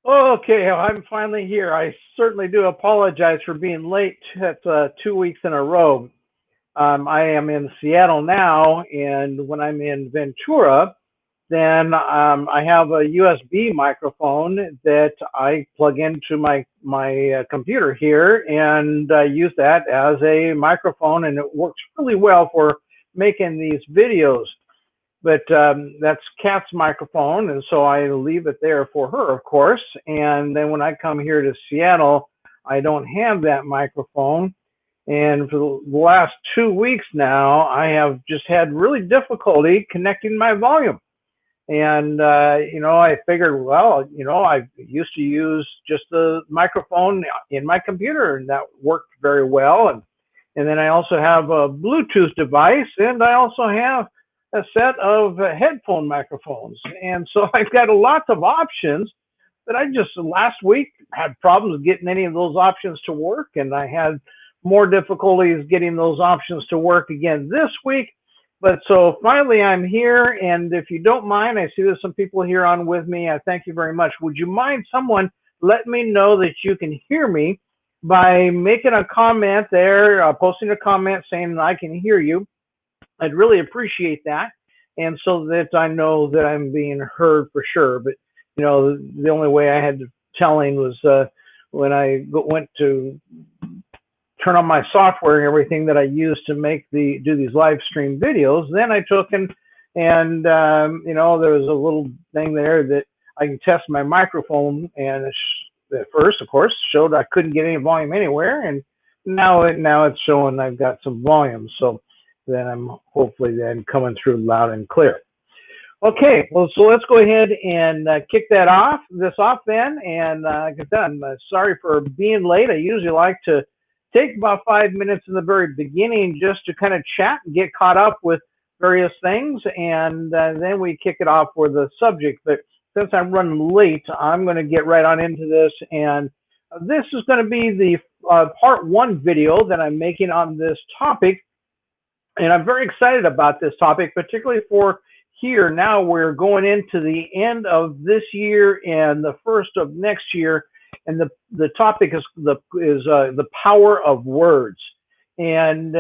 Okay, I'm finally here. I certainly do apologize for being late at 2 weeks in a row. I am in Seattle now, and when I'm in Ventura, then I have a USB microphone that I plug into my computer here, and I use that as a microphone, and it works really well for making these videos. But that's Kat's microphone, and so I leave it there for her, of course. And then when I come here to Seattle, I don't have that microphone. And for the last 2 weeks now, I have just had really difficulty connecting my volume. And I figured, well, I used to use just the microphone in my computer, and that worked very well. And then I also have a Bluetooth device, and I also have a set of headphone microphones. And so I've got lots of options that I just last week had problems getting any of those options to work, and I had more difficulties getting those options to work again this week. But so finally I'm here, and if you don't mind, I see there's some people here on with me. I thank you very much. Would you mind someone let me know that you can hear me by making a comment there, posting a comment saying I can hear you? I'd really appreciate that, and so that I know that I'm being heard for sure. But the only way I had to telling was when I went to turn on my software and everything that I use to do these live stream videos. Then I took and there was a little thing there that I can test my microphone, and at first, of course, showed I couldn't get any volume anywhere, and now it's showing I've got some volume. So then I'm hopefully then coming through loud and clear. Okay, well, so let's go ahead and kick this off then. And like I said, I'm sorry for being late. I usually like to take about 5 minutes in the very beginning just to kind of chat and get caught up with various things, and then we kick it off for the subject. But since I'm running late, I'm going to get right on into this, and this is going to be the part one video that I'm making on this topic, and I'm very excited about this topic, particularly for here. Now we're going into the end of this year and the first of next year, and the topic is the power of words, and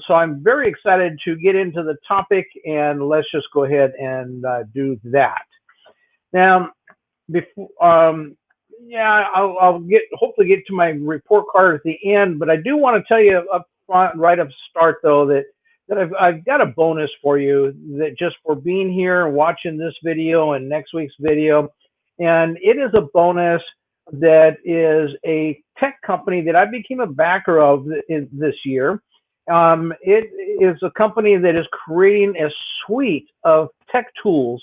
so I'm very excited to get into the topic, and let's just go ahead and do that. Now, before I'll hopefully get to my report card at the end, but I do want to tell you up front, right up start though, that I've got a bonus for you, that just for being here and watching this video and next week's video, and it is a bonus that is a tech company that I became a backer of this year. It is a company that is creating a suite of tech tools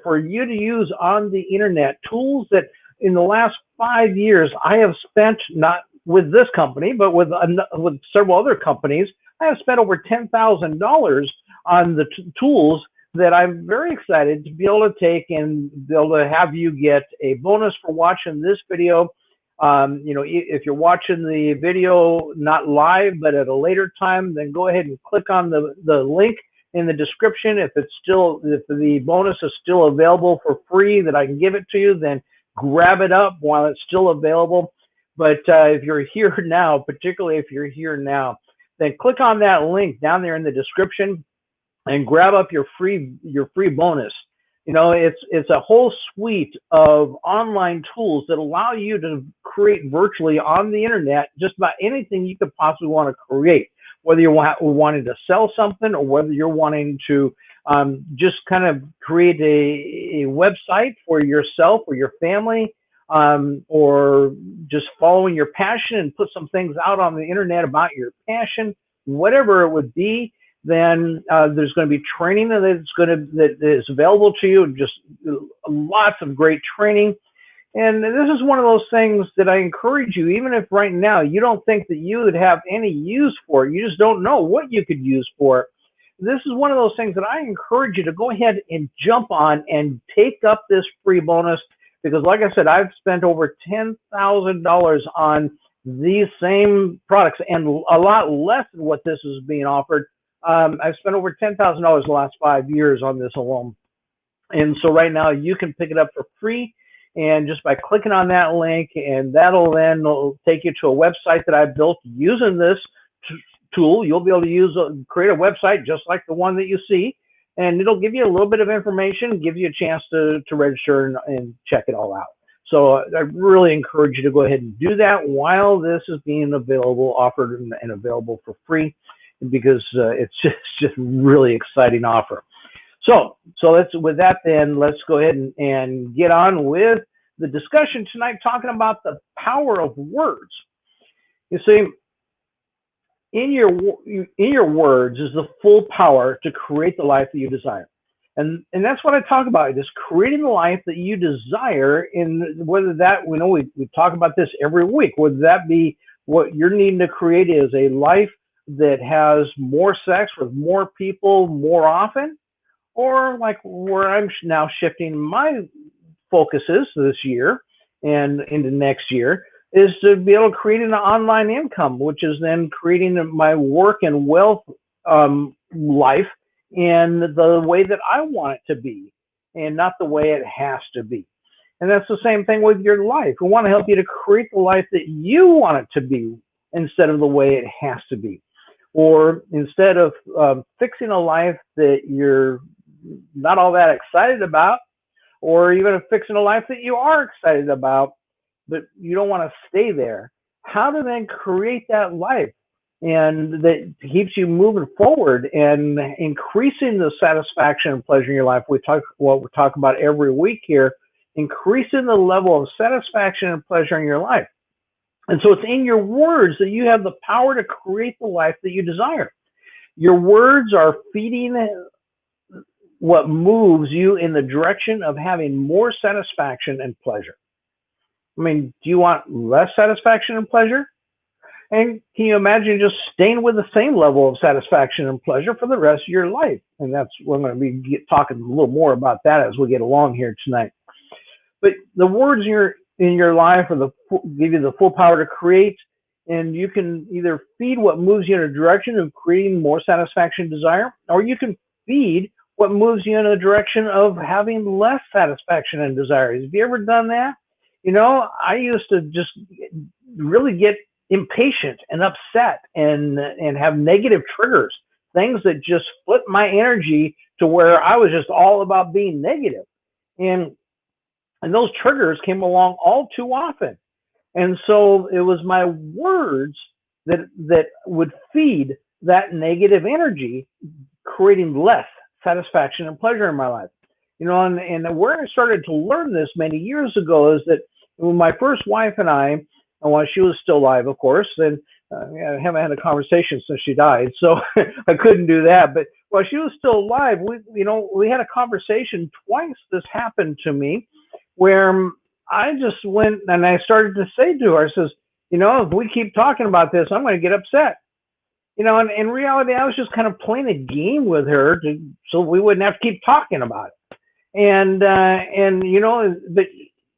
for you to use on the internet, tools that in the last 5 years I have spent, not with this company, but with several other companies. I have spent over $10,000 on the tools that I'm very excited to be able to take and be able to have you get a bonus for watching this video. If you're watching the video not live but at a later time, then go ahead and click on the link in the description. If the bonus is still available for free, that I can give it to you, then grab it up while it's still available. But if you're here now, particularly if you're here now, then click on that link down there in the description and grab up your free bonus. It's a whole suite of online tools that allow you to create virtually on the internet just about anything you could possibly want to create, whether you're wanting to sell something or whether you're wanting to just kind of create a website for yourself or your family, or just following your passion and put some things out on the internet about your passion, whatever it would be. Then there's going to be training that is available to you, just lots of great training. And this is one of those things that I encourage you, even if right now you don't think that you would have any use for it, you just don't know what you could use for it. This is one of those things that I encourage you to go ahead and jump on and take up this free bonus, because like I said, I've spent over $10,000 on these same products, and a lot less than what this is being offered. I've spent over $10,000 the last 5 years on this alone. And so right now you can pick it up for free. And just by clicking on that link, and that'll then take you to a website that I built using this tool. You'll be able to create a website just like the one that you see, and it'll give you a little bit of information, give you a chance to register and check it all out. So I really encourage you to go ahead and do that while this is being offered and available for free, because it's just really exciting offer. So with that then, let's go ahead and get on with the discussion tonight, talking about the power of words. You see, in your words is the full power to create the life that you desire. And that's what I talk about, just creating the life that you desire. In whether that, we talk about this every week, whether that be what you're needing to create is a life that has more sex with more people more often, or like where I'm now shifting my focuses this year and into next year, is to be able to create an online income, which is then creating my work and wealth life in the way that I want it to be, and not the way it has to be. And that's the same thing with your life. We want to help you to create the life that you want it to be instead of the way it has to be. Or instead of fixing a life that you're not all that excited about, or even fixing a life that you are excited about, but you don't want to stay there, how to then create that life and that keeps you moving forward and increasing the satisfaction and pleasure in your life. What we talk about every week here, increasing the level of satisfaction and pleasure in your life. And so it's in your words that you have the power to create the life that you desire. Your words are feeding what moves you in the direction of having more satisfaction and pleasure. I mean, do you want less satisfaction and pleasure? And can you imagine just staying with the same level of satisfaction and pleasure for the rest of your life? And that's what I'm going to be talking a little more about that as we get along here tonight. But the words in your life give you the full power to create, and you can either feed what moves you in a direction of creating more satisfaction and desire, or you can feed what moves you in a direction of having less satisfaction and desire. Have you ever done that? I used to just really get impatient and upset and have negative triggers, things that just flip my energy to where I was just all about being negative. And those triggers came along all too often. And so it was my words that would feed that negative energy, creating less satisfaction and pleasure in my life. And where I started to learn this many years ago is that when my first wife and I, while she was still alive, of course, and I haven't had a conversation since she died, so I couldn't do that. But while she was still alive, we had a conversation twice. This happened to me, where I just went and I started to say to her, I says, if we keep talking about this, I'm going to get upset. And in reality, I was just kind of playing a game with her so we wouldn't have to keep talking about it.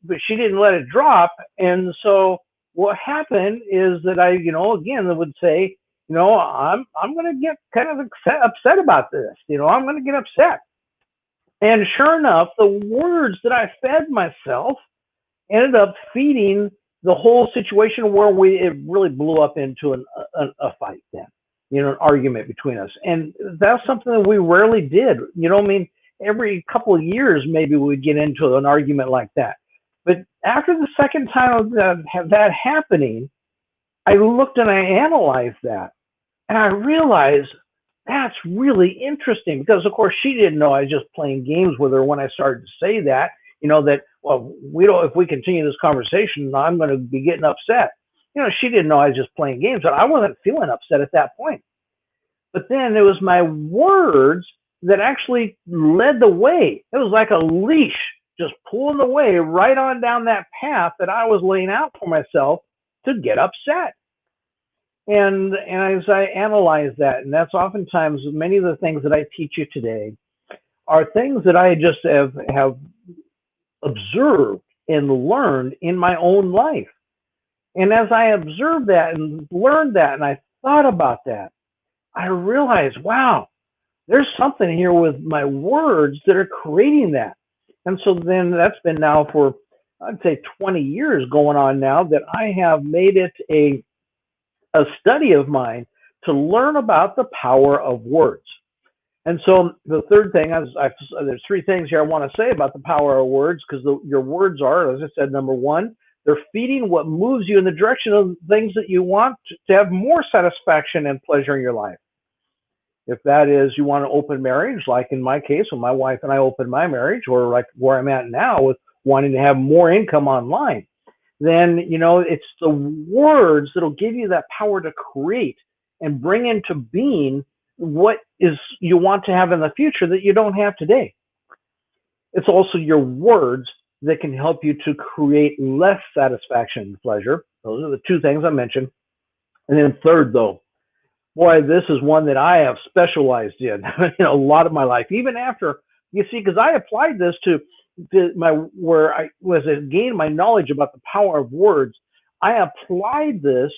But she didn't let it drop. And so what happened is that I, again, would say, I'm going to get kind of upset about this. I'm going to get upset. And sure enough, the words that I fed myself ended up feeding the whole situation where it really blew up into a fight then, an argument between us. And that's something that we rarely did. Every couple of years, maybe we'd get into an argument like that. But after the second time of that happening, I looked and I analyzed that. And I realized that's really interesting because, of course, she didn't know I was just playing games with her when I started to say that, that, well, if we continue this conversation, I'm going to be getting upset. She didn't know I was just playing games, but I wasn't feeling upset at that point. But then it was my words that actually led the way. It was like a leash just pulling the way right on down that path that I was laying out for myself to get upset. And as I analyze that, and that's oftentimes many of the things that I teach you today are things that I just have observed and learned in my own life. And as I observed that and learned that, and I thought about that, I realized, wow, there's something here with my words that are creating that. And so then that's been now for I'd say 20 years going on now, that I have made it a study of mine to learn about the power of words. And so the third thing, there's three things here I want to say about the power of words, because your words are, as I said, number one, they're feeding what moves you in the direction of things that you want to have more satisfaction and pleasure in your life. If that is, you want to open marriage, like in my case, when my wife and I opened my marriage, or like where I'm at now with wanting to have more income online, then, it's the words that'll give you that power to create and bring into being what is you want to have in the future that you don't have today. It's also your words that can help you to create less satisfaction and pleasure. Those are the two things I mentioned. And then third, though, boy, this is one that I have specialized in a lot of my life, even after, you see, because I applied this to where I was gained my knowledge about the power of words. I applied this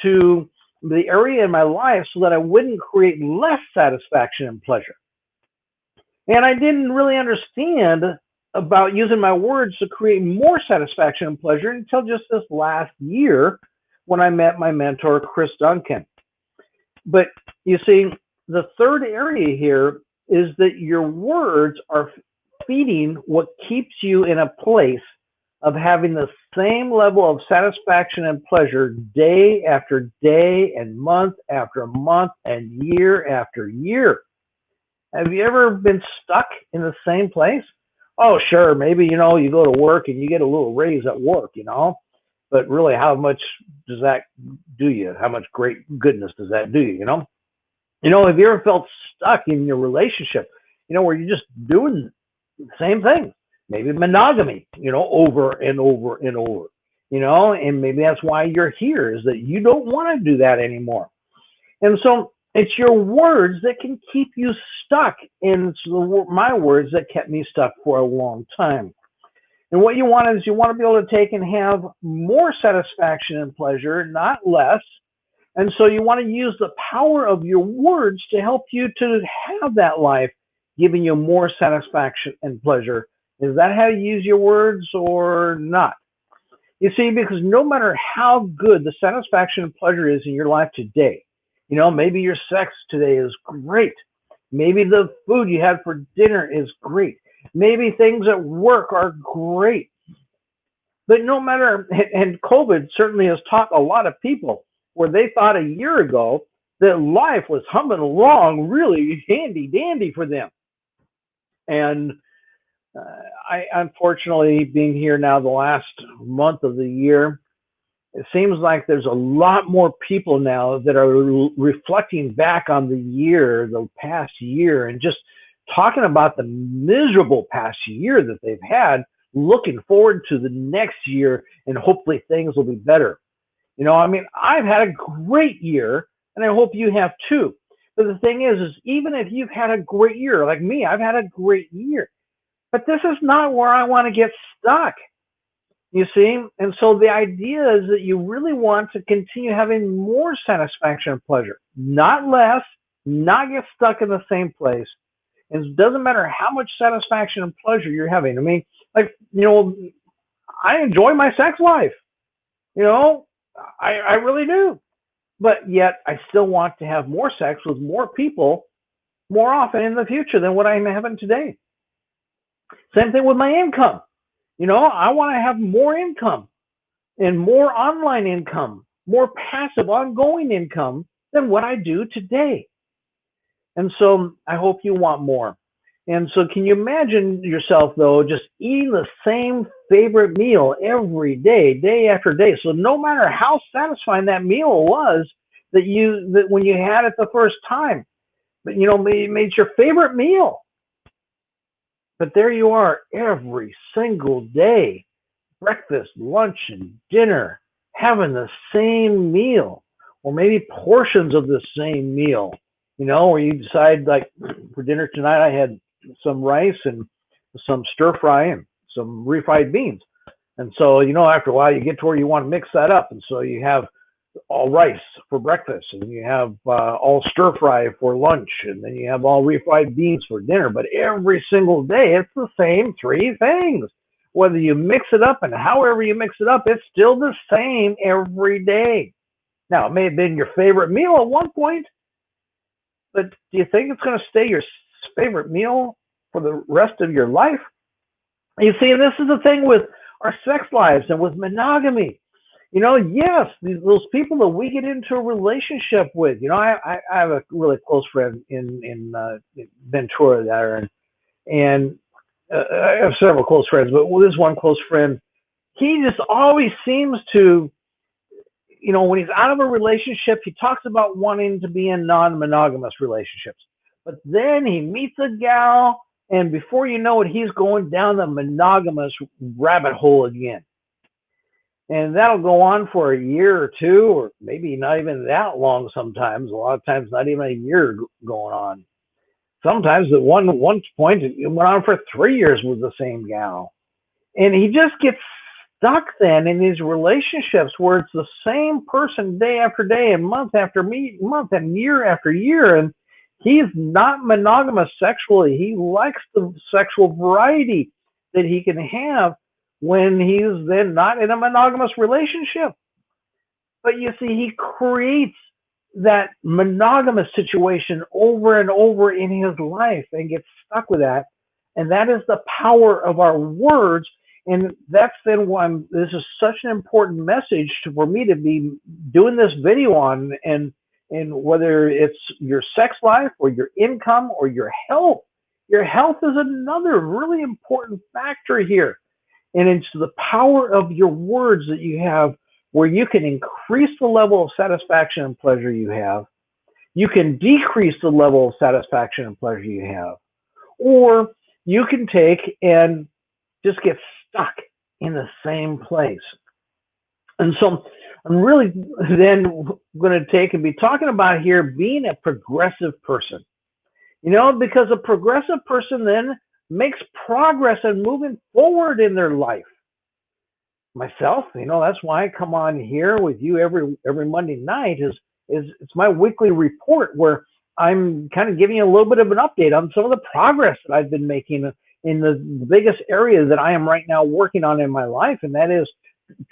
to the area in my life so that I wouldn't create less satisfaction and pleasure. And I didn't really understand about using my words to create more satisfaction and pleasure until just this last year when I met my mentor, Chris Duncan. But you see, the third area here is that your words are feeding what keeps you in a place of having the same level of satisfaction and pleasure day after day and month after month and year after year. Have you ever been stuck in the same place? Oh, sure, maybe, you go to work and you get a little raise at work, but really, how much does that do you? How much great goodness does that do you, have you ever felt stuck in your relationship, where you're just doing the same thing? Maybe monogamy, over and over and over, and maybe that's why you're here, is that you don't want to do that anymore. And so it's your words that can keep you stuck. And my words that kept me stuck for a long time. And what you want is you want to be able to take and have more satisfaction and pleasure, not less. And so you want to use the power of your words to help you to have that life, giving you more satisfaction and pleasure. Is that how you use your words or not? You see, because no matter how good the satisfaction and pleasure is in your life today, maybe your sex today is great. Maybe the food you had for dinner is great. Maybe things at work are great. But no matter, and COVID certainly has taught a lot of people where they thought a year ago that life was humming along really handy dandy for them. And I, unfortunately, being here now the last month of the year, it seems like there's a lot more people now that are reflecting back on the past year, and just talking about the miserable past year that they've had, looking forward to the next year, and hopefully things will be better. I've had a great year, and I hope you have too. But the thing is even if you've had a great year, like me, I've had a great year. But this is not where I want to get stuck. You see? And so the idea is that you really want to continue having more satisfaction and pleasure, not less, not get stuck in the same place. And it doesn't matter how much satisfaction and pleasure you're having. I enjoy my sex life. I really do. But yet I still want to have more sex with more people more often in the future than what I'm having today. Same thing with my income. I want to have more income and more online income, more passive ongoing income than what I do today. And so I hope you want more. And so can you imagine yourself, though, just eating the same favorite meal every day, day after day? So no matter how satisfying that meal was that when you had it the first time, but it's your favorite meal. But there you are every single day, breakfast, lunch, and dinner, having the same meal, or maybe portions of the same meal, where you decide, like, for dinner tonight, I had some rice and some stir fry and some refried beans. And so, after a while, you get to where you want to mix that up. And so you have all rice for breakfast, and you have all stir fry for lunch, and then you have all refried beans for dinner. But every single day, it's the same three things. whether you mix it up and however you mix it up, it's still the same every day. Now, it may have been your favorite meal at one point, but do you think it's going to stay your favorite meal for the rest of your life? You see, this is the thing with our sex lives and with monogamy. Yes, those people that we get into a relationship with. I have a really close friend in Ventura there, and I have several close friends, but this one close friend, he just always seems to, when he's out of a relationship, he talks about wanting to be in non-monogamous relationships. But then he meets a gal, and before you know it, he's going down the monogamous rabbit hole again. And that'll go on for a year or two, or maybe not even that long sometimes. A lot of times, not even a year going on. Sometimes at one point, it went on for 3 years with the same gal. And he just gets stuck then in these relationships where it's the same person day after day and month after month and year after year. And he's not monogamous sexually. He likes the sexual variety that he can have when he's then not in a monogamous relationship. But you see, he creates that monogamous situation over and over in his life and gets stuck with that. And that is the power of our words. And that's then why this is such an important message for me to be doing this video on, and whether it's your sex life or your income or your health. Your health is another really important factor here. And it's the power of your words that you have, where you can increase the level of satisfaction and pleasure you have. You can decrease the level of satisfaction and pleasure you have. Or you can take and just get stuck in the same place. And so I'm really then going to take and be talking about here being a progressive person. Because a progressive person then makes progress and moving forward in their life. Myself, that's why I come on here with you every Monday night. Is it's my weekly report where I'm kind of giving you a little bit of an update on some of the progress that I've been making in the biggest area that I am right now working on in my life, and that is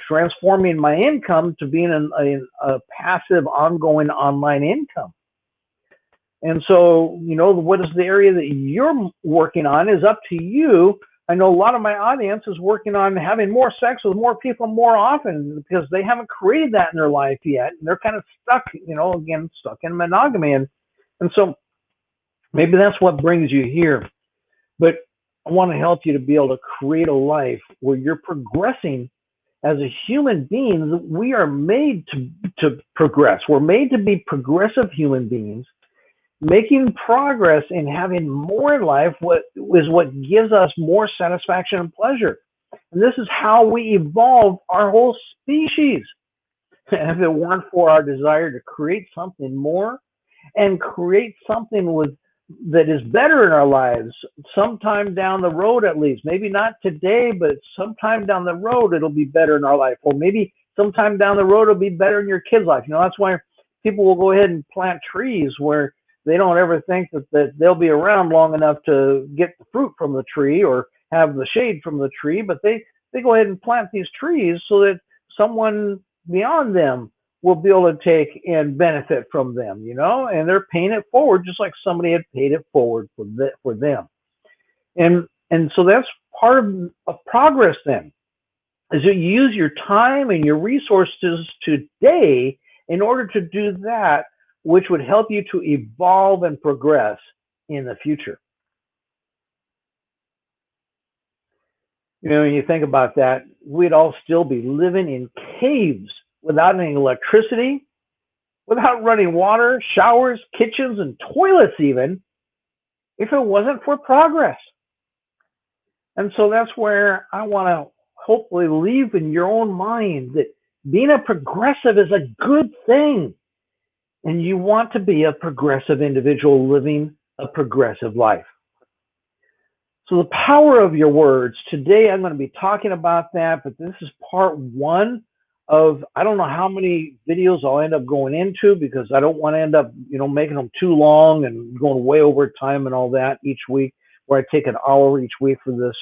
transforming my income to being a passive, ongoing online income. And so, what is the area that you're working on is up to you. I know a lot of my audience is working on having more sex with more people more often because they haven't created that in their life yet. And they're kind of stuck, stuck in monogamy. And so maybe that's what brings you here. But I want to help you to be able to create a life where you're progressing as a human being. We are made to progress. We're made to be progressive human beings. Making progress and having more in life is what gives us more satisfaction and pleasure. And this is how we evolved our whole species. And if it weren't for our desire to create something more and create something that is better in our lives, sometime down the road at least, maybe not today, but sometime down the road it'll be better in our life. Or maybe sometime down the road it'll be better in your kid's life. That's why people will go ahead and plant trees where they don't ever think that they'll be around long enough to get the fruit from the tree or have the shade from the tree, but they go ahead and plant these trees so that someone beyond them will be able to take and benefit from them, and they're paying it forward just like somebody had paid it forward for them. And so that's part of progress then, is that you use your time and your resources today in order to do that, which would help you to evolve and progress in the future. When you think about that, we'd all still be living in caves without any electricity, without running water, showers, kitchens, and toilets even, if it wasn't for progress. And so that's where I want to hopefully leave in your own mind that being a progressive is a good thing. And you want to be a progressive individual living a progressive life. So the power of your words. Today I'm going to be talking about that, but this is part one of, I don't know how many videos I'll end up going into, because I don't want to end up, making them too long and going way over time and all that each week, where I take an hour each week for this.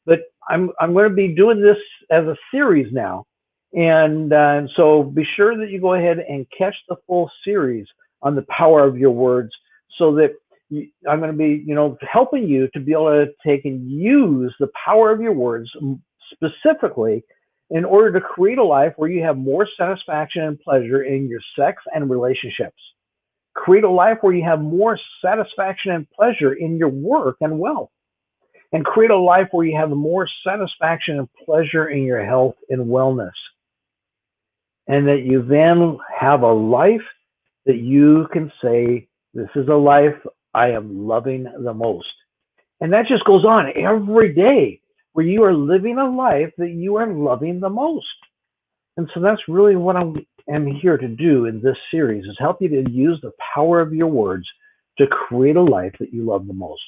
but I'm going to be doing this as a series now, and so be sure that you go ahead and catch the full series on the power of your words, so that I'm going to be, helping you to be able to take and use the power of your words specifically in order to create a life where you have more satisfaction and pleasure in your sex and relationships. Create a life where you have more satisfaction and pleasure in your work and wealth. And create a life where you have more satisfaction and pleasure in your health and wellness. And that you then have a life that you can say, this is a life I am loving the most. And that just goes on every day, where you are living a life that you are loving the most. And so that's really what I am here to do in this series, is help you to use the power of your words to create a life that you love the most.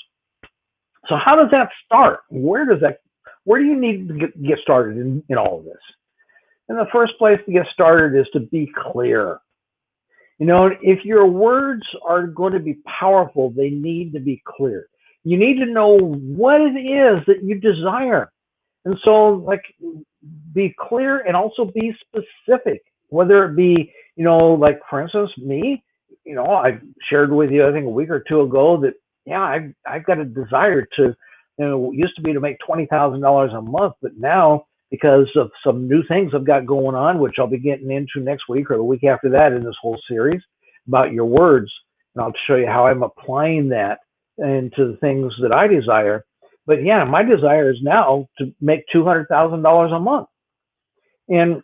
So how does that start? Where do you need to get started in all of this? And the first place to get started is to be clear. If your words are going to be powerful, they need to be clear. You need to know what it is that you desire. And so, be clear and also be specific, whether it be, for instance, me, I shared with you, I think a week or two ago, that, I've got a desire to, it used to be to make $20,000 a month, but now, because of some new things I've got going on, which I'll be getting into next week or the week after that in this whole series about your words, and I'll show you how I'm applying that into the things that I desire. But yeah, my desire is now to make $200,000 a month. And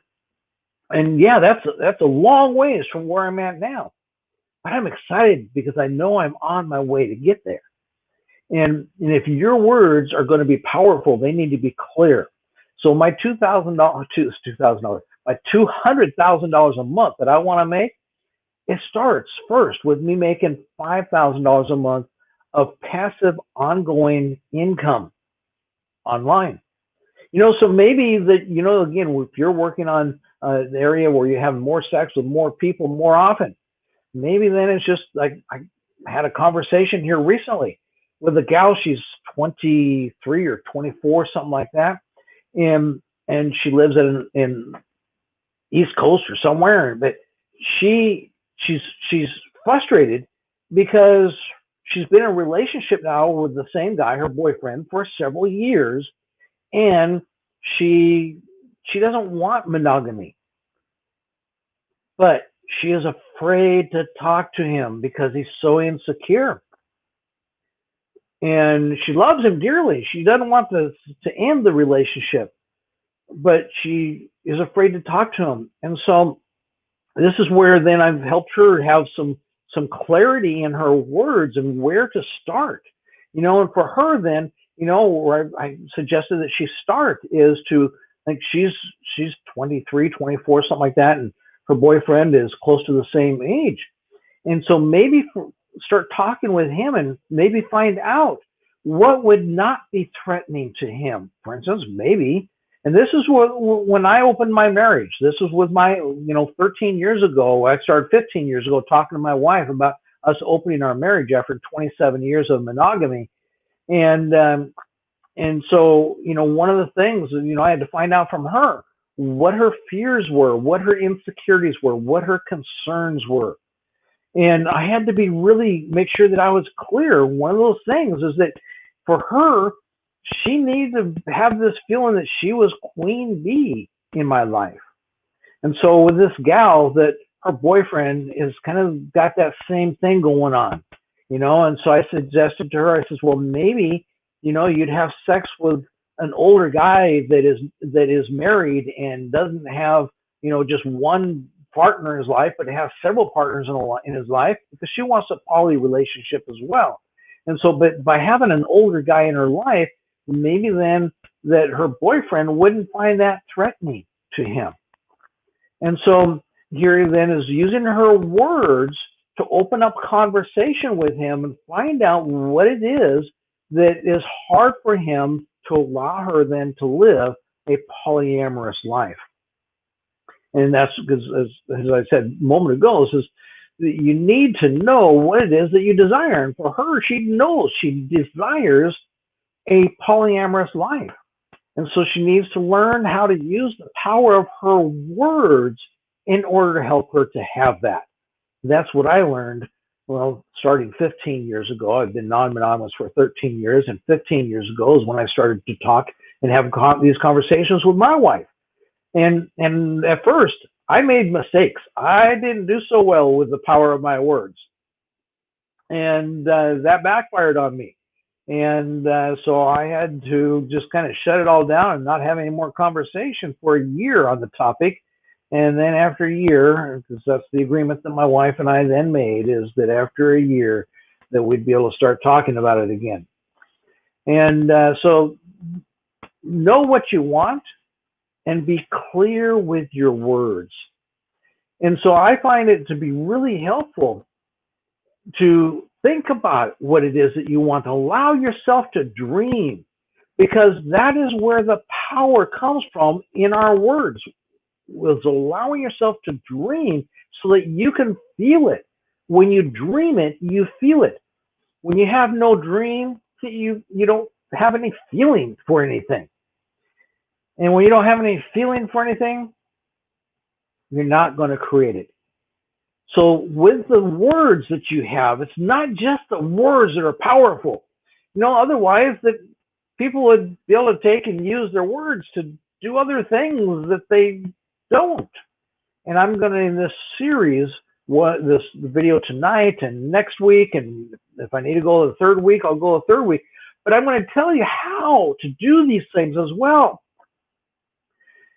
yeah, that's a long ways from where I'm at now. But I'm excited because I know I'm on my way to get there. And if your words are going to be powerful, they need to be clear. So my $2,000, my $200,000 a month that I want to make, it starts first with me making $5,000 a month of passive ongoing income online. So maybe that, again, if you're working on the area where you have more sex with more people more often, maybe then it's just like, I had a conversation here recently with a gal. She's 23 or 24, something like that. And she lives in East Coast or somewhere, but she's frustrated because she's been in a relationship now with the same guy, her boyfriend, for several years, and she doesn't want monogamy, but she is afraid to talk to him because he's so insecure. And she loves him dearly. She doesn't want to end the relationship, but she is afraid to talk to him. And so this is where then I've helped her have some clarity in her words and where to start. And for her then, where I suggested that she start is to, she's 23, 24, something like that, and her boyfriend is close to the same age. And so maybe start talking with him and maybe find out what would not be threatening to him. For instance, maybe, and this is when I opened my marriage, this was with my, 13 years ago, I started 15 years ago talking to my wife about us opening our marriage after 27 years of monogamy. And so, one of the things, I had to find out from her what her fears were, what her insecurities were, what her concerns were. And I had to really make sure that I was clear. One of those things is that for her, she needed to have this feeling that she was queen bee in my life. And so with this gal, that her boyfriend is kind of got that same thing going on, and so I suggested to her, I says, well, maybe, you'd have sex with an older guy that is married and doesn't have, just one partner in his life, but has several partners in his life, because she wants a poly relationship as well. And so, but by having an older guy in her life, maybe then that her boyfriend wouldn't find that threatening to him. And so here then is using her words to open up conversation with him and find out what it is that is hard for him to allow her then to live a polyamorous life. And that's because, as I said a moment ago, is that you need to know what it is that you desire. And for her, she knows she desires a polyamorous life. And so she needs to learn how to use the power of her words in order to help her to have that. That's what I learned. Well, starting 15 years ago, I've been non-monogamous for 13 years, and 15 years ago is when I started to talk and have these conversations with my wife. And at first, I made mistakes. I didn't do so well with the power of my words, and that backfired on me. And so I had to just kind of shut it all down and not have any more conversation for a year on the topic. And then after a year, because that's the agreement that my wife and I then made, is that after a year that we'd be able to start talking about it again. And so know what you want and be clear with your words. And so I find it to be really helpful to think about what it is that you want. Allow yourself to dream, because that is where the power comes from in our words, was allowing yourself to dream so that you can feel it. When you dream it, you feel it. When you have no dream, you don't have any feeling for anything. And when you don't have any feeling for anything, you're not going to create it. So with the words that you have, it's not just the words that are powerful. Otherwise that people would be able to take and use their words to do other things that they don't. And I'm going to, in this series, this video tonight and next week, and if I need to go the third week, I'll go the third week. But I'm going to tell you how to do these things as well.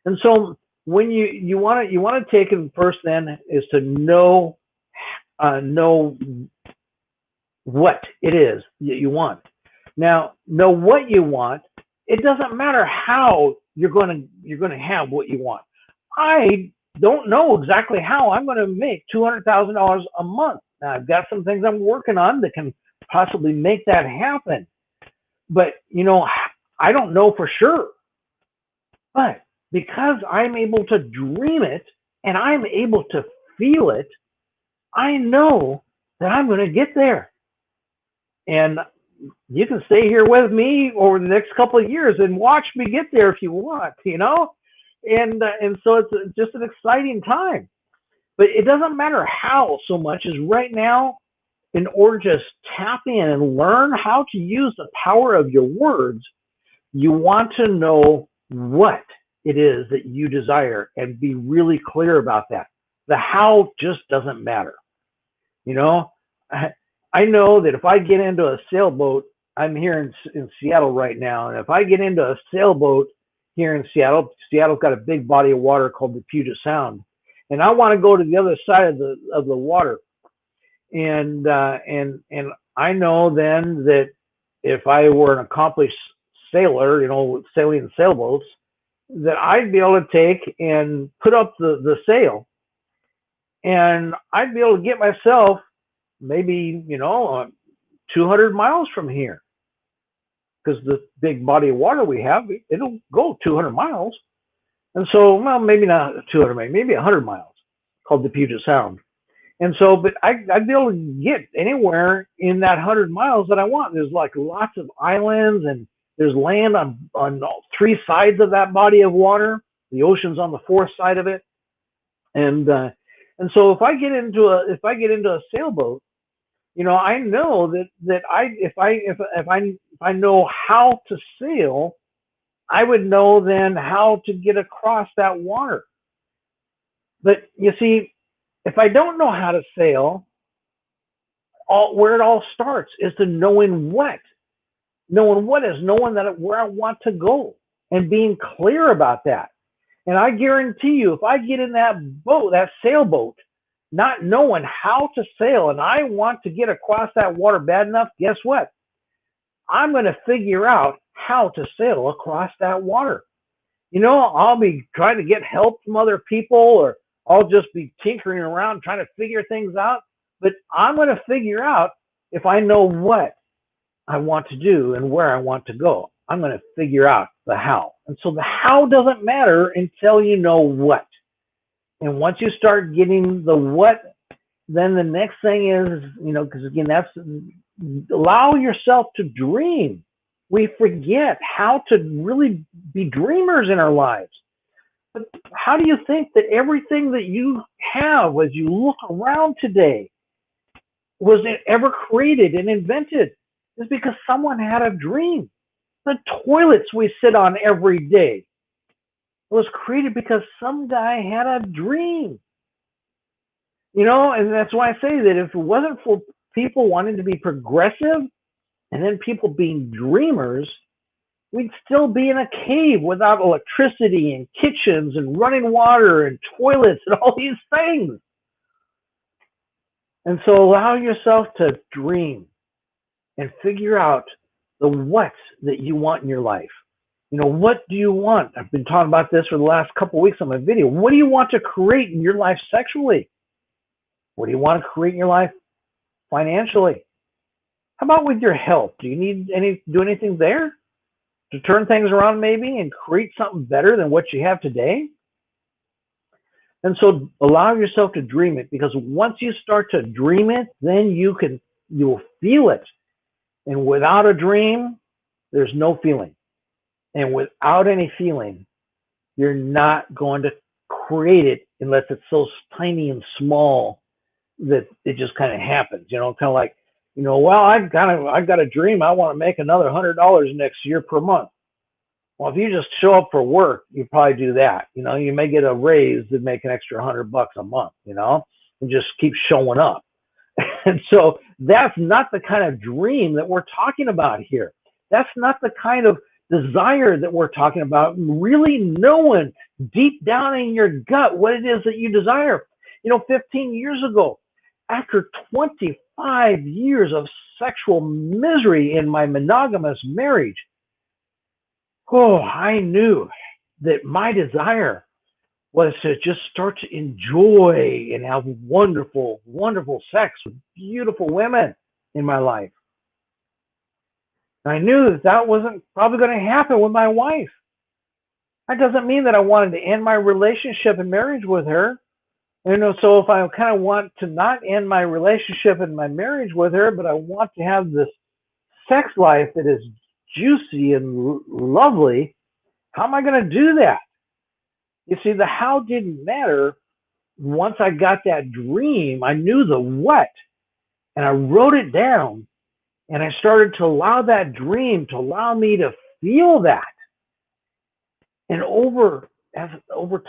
And so when you want to take it first, then is to know what it is that you want. Now, know what you want. It doesn't matter how you're going to have what you want. I don't know exactly how I'm going to make $200,000 a month. Now, I've got some things I'm working on that can possibly make that happen. But, I don't know for sure. But because I'm able to dream it and I'm able to feel it, I know that I'm going to get there. And you can stay here with me over the next couple of years and watch me get there if you want, And so it's just an exciting time. But it doesn't matter how so much as right now, in order to tap in and learn how to use the power of your words, you want to know what it is that you desire and be really clear about that. The how just doesn't matter. I know that if I get into a sailboat, I'm here in Seattle right now, and if I get into a sailboat here in Seattle's got a big body of water called the Puget Sound, and I want to go to the other side of the water, and I know then that if I were an accomplished sailor, sailing sailboats, that I'd be able to take and put up the sail, and I'd be able to get myself maybe 200 miles from here, because the big body of water we have, it'll go 200 miles. And so, well, maybe not 200, maybe 100 miles, called the Puget Sound. And so, but I'd be able to get anywhere in that 100 miles that I want. There's like lots of islands, and there's land on all three sides of that body of water. The ocean's on the fourth side of it. And so if I get into a sailboat, I know that if I know how to sail, I would know then how to get across that water. But you see, if I don't know how to sail, where it all starts is to knowing what is knowing where I want to go and being clear about that. And I guarantee you, if I get in that boat, that sailboat, not knowing how to sail, and I want to get across that water bad enough, guess what? I'm going to figure out how to sail across that water. I'll be trying to get help from other people, or I'll just be tinkering around trying to figure things out. But I'm going to figure out, if I know what I want to do and where I want to go, I'm going to figure out the how. And so the how doesn't matter until you know what. And once you start getting the what, then the next thing is, because again, that's allow yourself to dream. We forget how to really be dreamers in our lives. But how do you think that everything that you have as you look around today was it ever created and invented? It's because someone had a dream. The toilets we sit on every day was created because some guy had a dream. And that's why I say that if it wasn't for people wanting to be progressive and then people being dreamers, we'd still be in a cave without electricity and kitchens and running water and toilets and all these things. And so allow yourself to dream and figure out the what that you want in your life. What do you want? I've been talking about this for the last couple of weeks on my video. What do you want to create in your life sexually? What do you want to create in your life financially? How about with your health? Do you need do anything there to turn things around maybe and create something better than what you have today? And so allow yourself to dream it, because once you start to dream it, then you'll feel it. And without a dream, there's no feeling. And without any feeling, you're not going to create it unless it's so tiny and small that it just kind of happens. Kind of like, well, I've got a dream. I want to make another $100 next year per month. Well, if you just show up for work, you probably do that. You may get a raise to make an extra $100 a month, and just keep showing up. And so that's not the kind of dream that we're talking about here. That's not the kind of desire that we're talking about. Really knowing deep down in your gut what it is that you desire. 15 years ago, after 25 years of sexual misery in my monogamous marriage, I knew that my desire was to just start to enjoy and have wonderful, wonderful sex with beautiful women in my life. And I knew that wasn't probably going to happen with my wife. That doesn't mean that I wanted to end my relationship and marriage with her. So if I kind of want to not end my relationship and my marriage with her, but I want to have this sex life that is juicy and lovely, how am I going to do that? You see, the how didn't matter. Once I got that dream, I knew the what, and I wrote it down, and I started to allow that dream to allow me to feel that. And over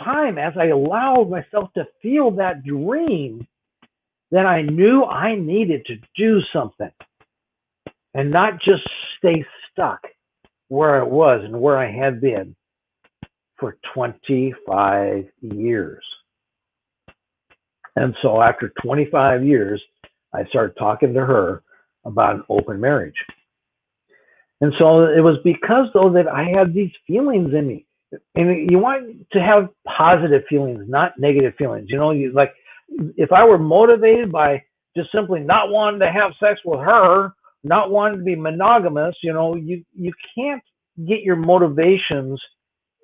time, as I allowed myself to feel that dream, then I knew I needed to do something and not just stay stuck where I was and where I had been for 25 years. And so after 25 years, I started talking to her about an open marriage. And so it was because, though, that I had these feelings in me. And you want to have positive feelings, not negative feelings. Like if I were motivated by just simply not wanting to have sex with her, not wanting to be monogamous, you can't get your motivations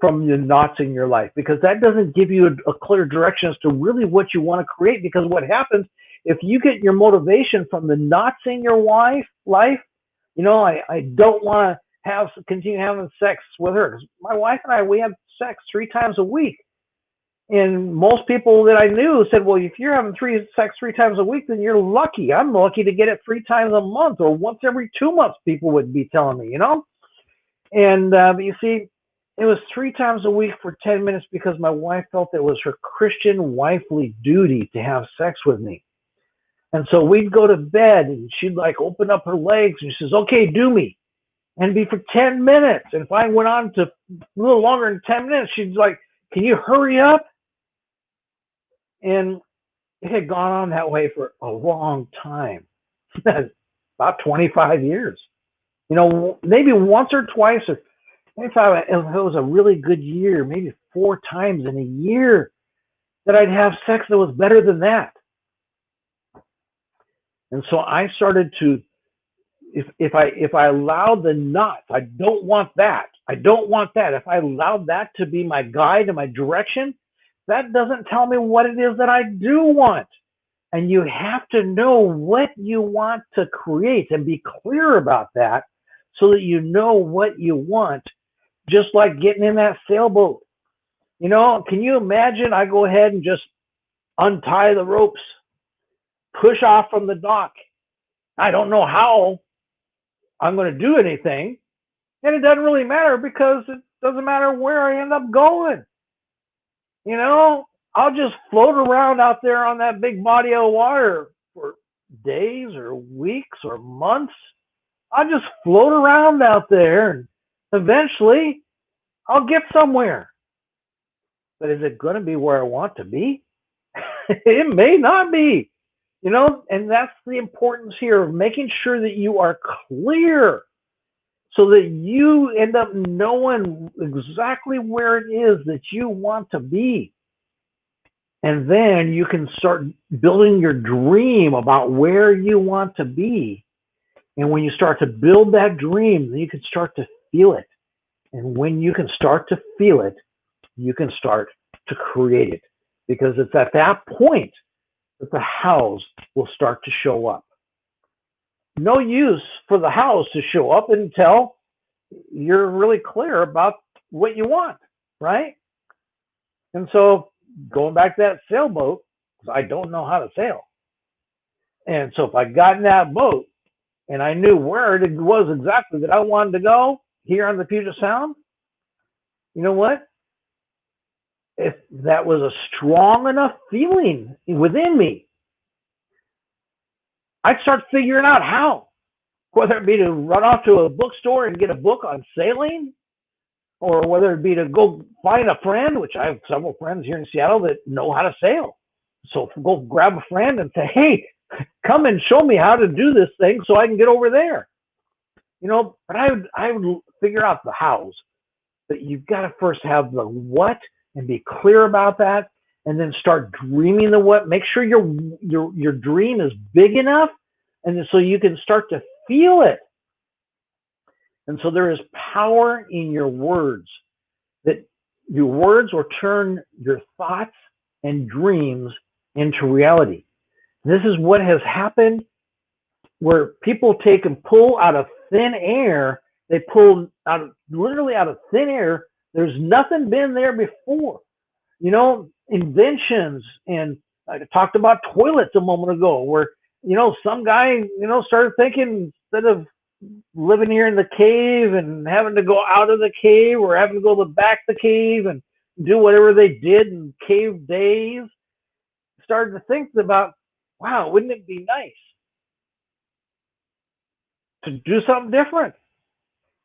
from the knots in your life, because that doesn't give you a clear direction as to really what you want to create. Because what happens if you get your motivation from the knots in your life, I don't want to continue having sex with her, because my wife and I, we have sex 3 times a week. And most people that I knew said, well, if you're having sex 3 times a week, then you're lucky. I'm lucky to get it 3 times a month or once every 2 months, people would be telling me, And but you see, it was 3 times a week for 10 minutes because my wife felt it was her Christian wifely duty to have sex with me. And so we'd go to bed and she'd like open up her legs and she says, okay, do me. And be for 10 minutes. And if I went on to a little longer than 10 minutes, she'd like, can you hurry up? And it had gone on that way for a long time, about 25 years. Maybe once or twice, or maybe if it was a really good year, maybe 4 times in a year that I'd have sex that was better than that. And so I started to, if I allowed the knots, I don't want that. If I allowed that to be my guide and my direction, that doesn't tell me what it is that I do want. And you have to know what you want to create and be clear about that, so that you know what you want, just like getting in that sailboat. You know, can you imagine I go ahead and just untie the ropes, push off from the dock? I don't know how I'm going to do anything, and it doesn't really matter because it doesn't matter where I end up going. You know, I'll just float around out there on that big body of water for days or weeks or months. I'll just float around out there and eventually I'll get somewhere. But is it going to be where I want to be? It may not be, you know, and that's the importance here of making sure that you are clear so that you end up knowing exactly where it is that you want to be. And then you can start building your dream about where you want to be. And when you start to build that dream, then you can start to feel it. And when you can start to feel it, you can start to create it. Because it's at that point that the house will start to show up. No use for the house to show up until you're really clear about what you want, right? And so going back to that sailboat, I don't know how to sail. And so if I got in that boat and I knew where it was exactly that I wanted to go here on the Puget Sound, you know what? If that was a strong enough feeling within me, I'd start figuring out how, whether it be to run off to a bookstore and get a book on sailing, or whether it be to go find a friend, which I have several friends here in Seattle that know how to sail. So go grab a friend and say, hey, come and show me how to do this thing so I can get over there. You know, but I would figure out the hows. But you've got to first have the what and be clear about that, and then start dreaming the what. Make sure your dream is big enough, and so you can start to feel it. And so there is power in your words, that your words will turn your thoughts and dreams into reality. This is what has happened where people take and pull out of thin air. They pull out literally out of thin air. There's nothing been there before. You know, inventions, and I talked about toilets a moment ago where, you know, some guy, you know, started thinking instead of living here in the cave and having to go out of the cave or having to go to the back of the cave and do whatever they did in cave days, started to think about, wow, wouldn't it be nice to do something different?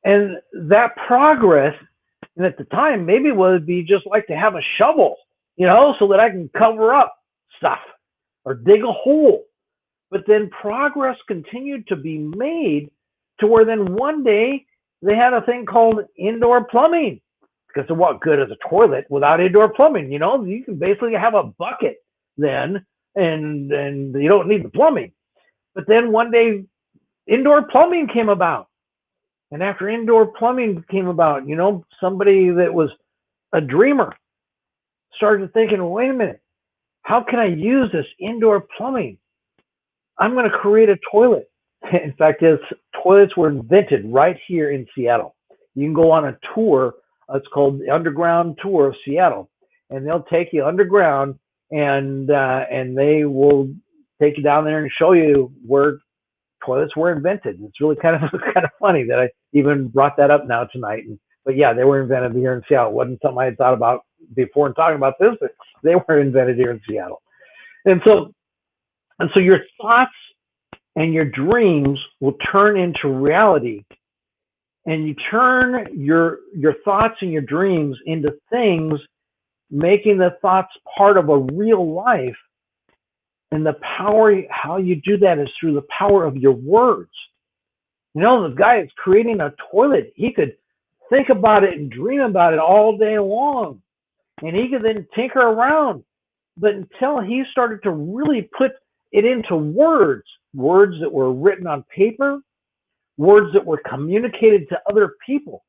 And that progress, and at the time, maybe it would be just like to have a shovel, you know, so that I can cover up stuff or dig a hole. But then progress continued to be made to where then one day they had a thing called indoor plumbing. Because what good is a toilet without indoor plumbing? You know, you can basically have a bucket then, and you don't need the plumbing. But then one day indoor plumbing came about. And after indoor plumbing came about, you know, somebody that was a dreamer started thinking, wait a minute, how can I use this indoor plumbing? I'm going to create a toilet. In fact, toilets were invented right here in Seattle. You can go on a tour. It's called the Underground Tour of Seattle, and they'll take you underground, and they will take you down there and show you where toilets were invented. It's really kind of funny that I even brought that up now tonight. But yeah, they were invented here in Seattle. It wasn't something I had thought about before in talking about this, but they were invented here in Seattle. And so your thoughts and your dreams will turn into reality, and you turn your thoughts and your dreams into things, making the thoughts part of a real life. And the power, how you do that is through the power of your words. You know, the guy that's creating a toilet, he could think about it and dream about it all day long. And he could then tinker around. But until he started to really put it into words, words that were written on paper, words that were communicated to other people.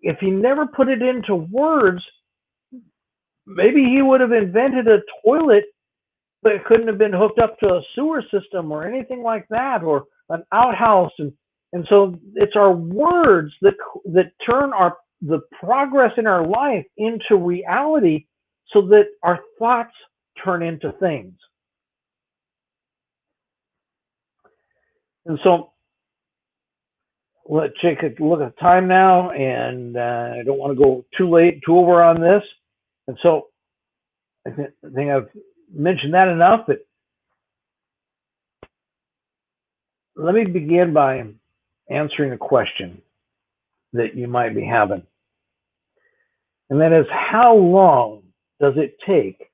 If he never put it into words, maybe he would have invented a toilet, but it couldn't have been hooked up to a sewer system or anything like that, or an outhouse. And And so it's our words that turn the progress in our life into reality, so that our thoughts turn into things. And so let's take a look at time now, and I don't want to go too over on this. And so I think I've mentioned that enough, but let me begin by answering a question that you might be having. And that is, how long does it take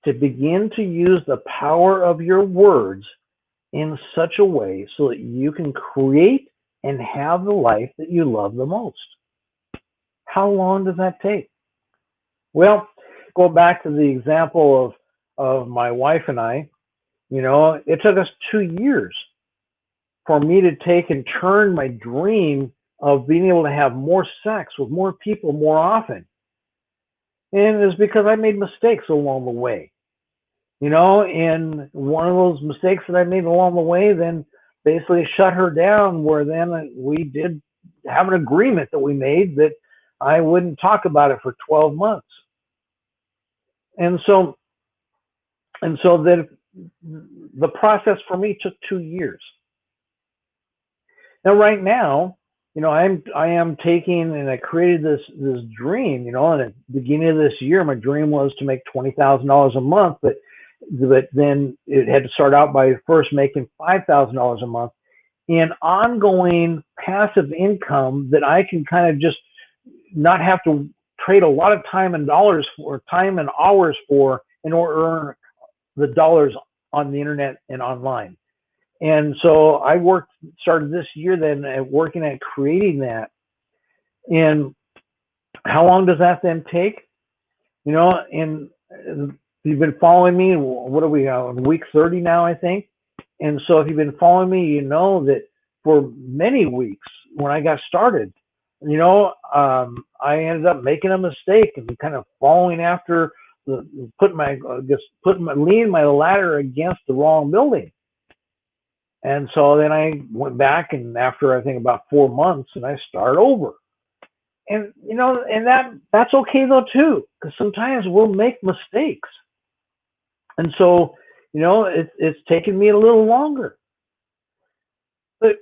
to begin to use the power of your words in such a way so that you can create and have the life that you love the most? How long does that take? Well, go back to the example of my wife and I. It took us 2 years for me to take and turn my dream of being able to have more sex with more people more often. And it's because I made mistakes along the way. And one of those mistakes that I made along the way then basically shut her down, where then we did have an agreement that we made that I wouldn't talk about it for 12 months. And so then the process for me took 2 years. Now, right now, I am taking, and I created this dream. In the beginning of this year, my dream was to make $20,000 a month, but then it had to start out by first making $5,000 a month in ongoing passive income that I can kind of just not have to trade a lot of time and dollars for, time and hours for, in order to earn the dollars on the internet and online. And so I started this year then at working at creating that. And how long does that then take? And you've been following me, what are we on week 30 now, I think. And so if you've been following me, you know that for many weeks when I got started, I ended up making a mistake and kind of falling after leaning my ladder against the wrong building. And so then I went back, and after I think about 4 months, and I started over. And and that's okay though too, because sometimes we'll make mistakes. And so it's taken me a little longer. But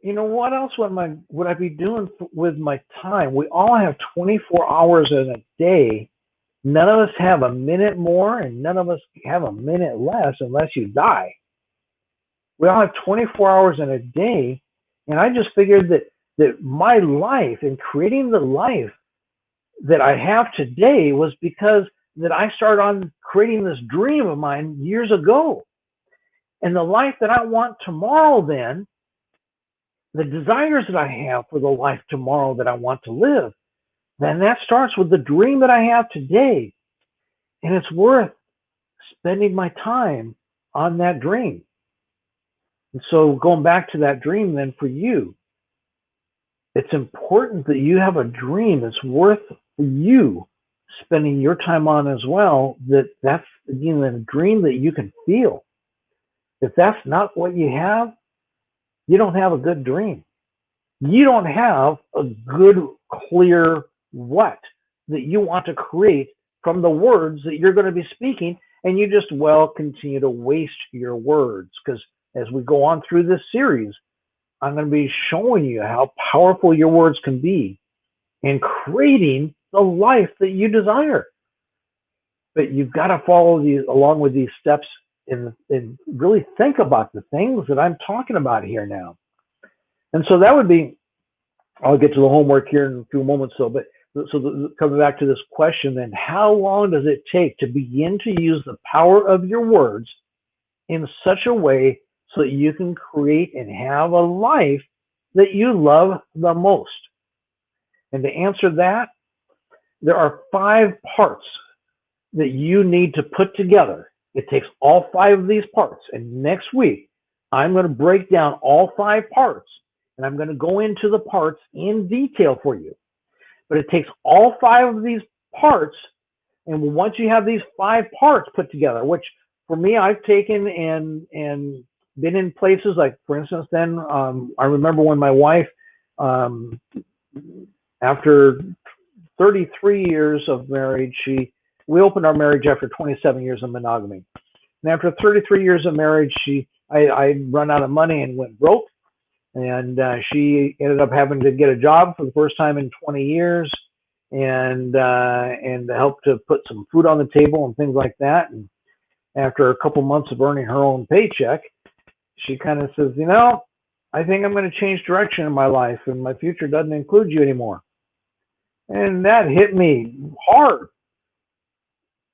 what else would I be doing with my time? We all have 24 hours in a day. None of us have a minute more, and none of us have a minute less unless you die. We all have 24 hours in a day, and I just figured that my life and creating the life that I have today was because that I started on creating this dream of mine years ago. And the life that I want tomorrow, then, the desires that I have for the life tomorrow that I want to live, then that starts with the dream that I have today. And it's worth spending my time on that dream. And so going back to that dream then for you, it's important that you have a dream that's worth you spending your time on as well. That's again a dream that you can feel. If that's not what you have, you don't have a good dream. You don't have a good, clear what that you want to create from the words that you're going to be speaking, and you just continue to waste your words. Because as we go on through this series, I'm going to be showing you how powerful your words can be in creating the life that you desire. But you've got to follow along with these steps and really think about the things that I'm talking about here now. And so that would be, I'll get to the homework here in a few moments. Coming back to this question, then, how long does it take to begin to use the power of your words in such a way so that you can create and have a life that you love the most? And to answer that, there are 5 parts that you need to put together. It takes all 5 of these parts. And next week, I'm going to break down all 5 parts, and I'm going to go into the parts in detail for you. But it takes all 5 of these parts, and once you have these 5 parts put together, which for me, I've taken and been in places like, for instance, then I remember when my wife, after 33 years of marriage, we opened our marriage after 27 years of monogamy. And after 33 years of marriage, I run out of money and went broke. And she ended up having to get a job for the first time in 20 years, and help to put some food on the table and things like that. And after a couple months of earning her own paycheck, she kind of says, I think I'm going to change direction in my life, and my future doesn't include you anymore. And that hit me hard.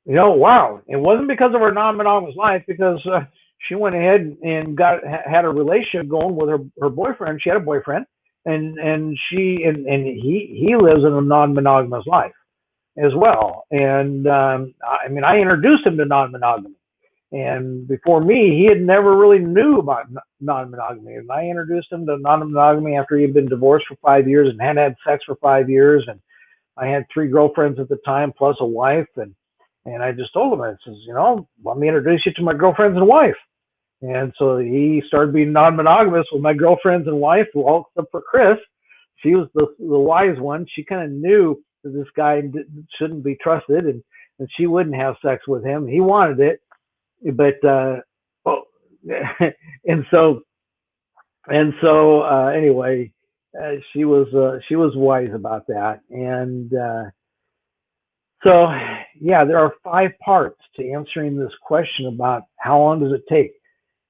Wow. It wasn't because of her non-monogamous life, because she went ahead and had a relationship going with her boyfriend. She had a boyfriend, and he lives in a non-monogamous life as well. And I introduced him to non-monogamy. And before me, he had never really knew about non-monogamy. And I introduced him to non-monogamy after he had been divorced for 5 years and hadn't had sex for 5 years. And I had 3 girlfriends at the time, plus a wife. And I just told him, I says, let me introduce you to my girlfriends and wife. And so he started being non-monogamous with my girlfriends and wife, all except for Chris. She was the wise one. She kind of knew that this guy shouldn't be trusted, and she wouldn't have sex with him. He wanted it. But anyway, she was wise about that. And so yeah, there are 5 parts to answering this question about how long does it take,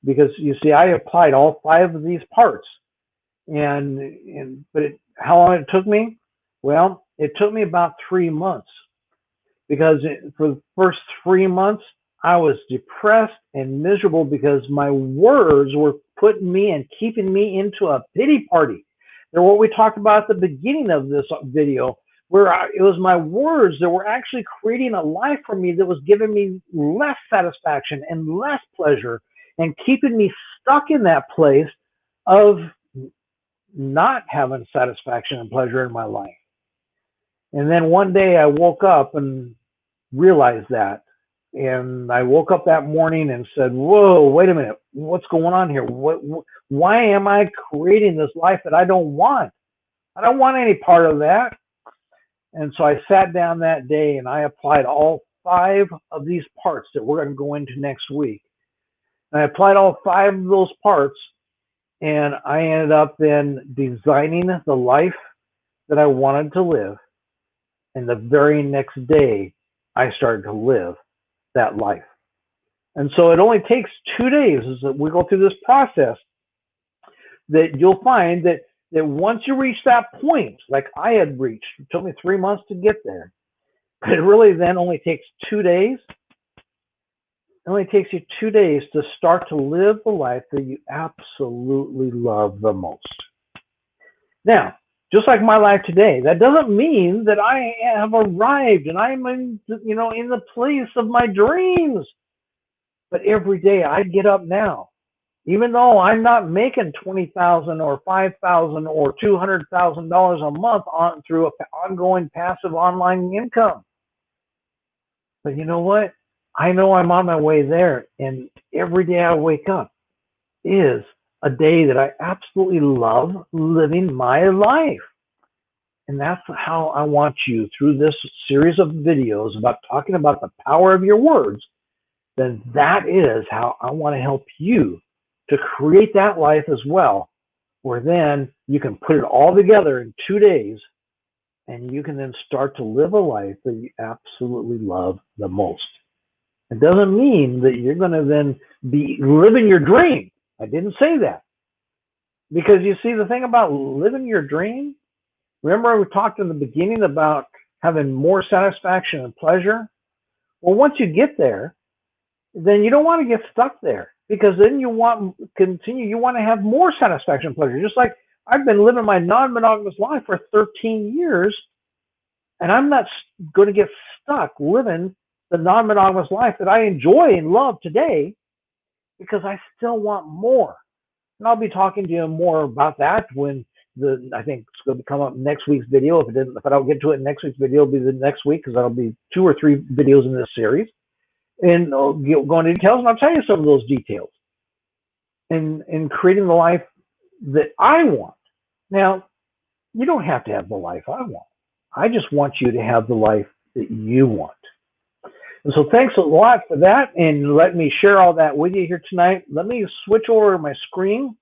because you see, I applied all 5 of these parts, but how long it took me? Well, it took me about 3 months, because for the first 3 months I was depressed and miserable because my words were putting me and keeping me into a pity party. They're what we talked about at the beginning of this video, where it was my words that were actually creating a life for me that was giving me less satisfaction and less pleasure, and keeping me stuck in that place of not having satisfaction and pleasure in my life. And then one day I woke up and realized that. And I woke up that morning and said, whoa, wait a minute, what's going on here? Why am I creating this life that I don't want? I don't want any part of that. And so I sat down that day and I applied all 5 of these parts that we're going to go into next week. And I applied all 5 of those parts, and I ended up then designing the life that I wanted to live. And the very next day, I started to live that life. And so it only takes 2 days as we go through this process, that you'll find that once you reach that point, like I had reached, it took me 3 months to get there, but it really then only takes 2 days. It only takes you 2 days to start to live the life that you absolutely love the most. Now, just like my life today, that doesn't mean that I have arrived and I'm in the place of my dreams. But every day I get up now, even though I'm not making $20,000 or $5,000 or $200,000 a month through ongoing passive online income. But you know what? I know I'm on my way there, and every day I wake up is a day that I absolutely love living my life. And that's how I want you, through this series of videos about talking about the power of your words, then that is how I want to help you to create that life as well, where then you can put it all together in 2 days, and you can then start to live a life that you absolutely love the most. It doesn't mean that you're going to then be living your dream. I didn't say that. Because you see, the thing about living your dream, remember we talked in the beginning about having more satisfaction and pleasure? Well, once you get there, then you don't want to get stuck there, because then you want to continue. You want to have more satisfaction and pleasure. Just like I've been living my non-monogamous life for 13 years, and I'm not going to get stuck living the non-monogamous life that I enjoy and love today, because I still want more. And I'll be talking to you more about that when I think it's going to come up next week's video. If I don't get to it in next week's video, it'll be the next week, because that'll be 2 or 3 videos in this series. And I'll go into details, and I'll tell you some of those details. in creating the life that I want. Now, you don't have to have the life I want. I just want you to have the life that you want. And so thanks a lot for that, and let me share all that with you here tonight. Let me switch over my screen,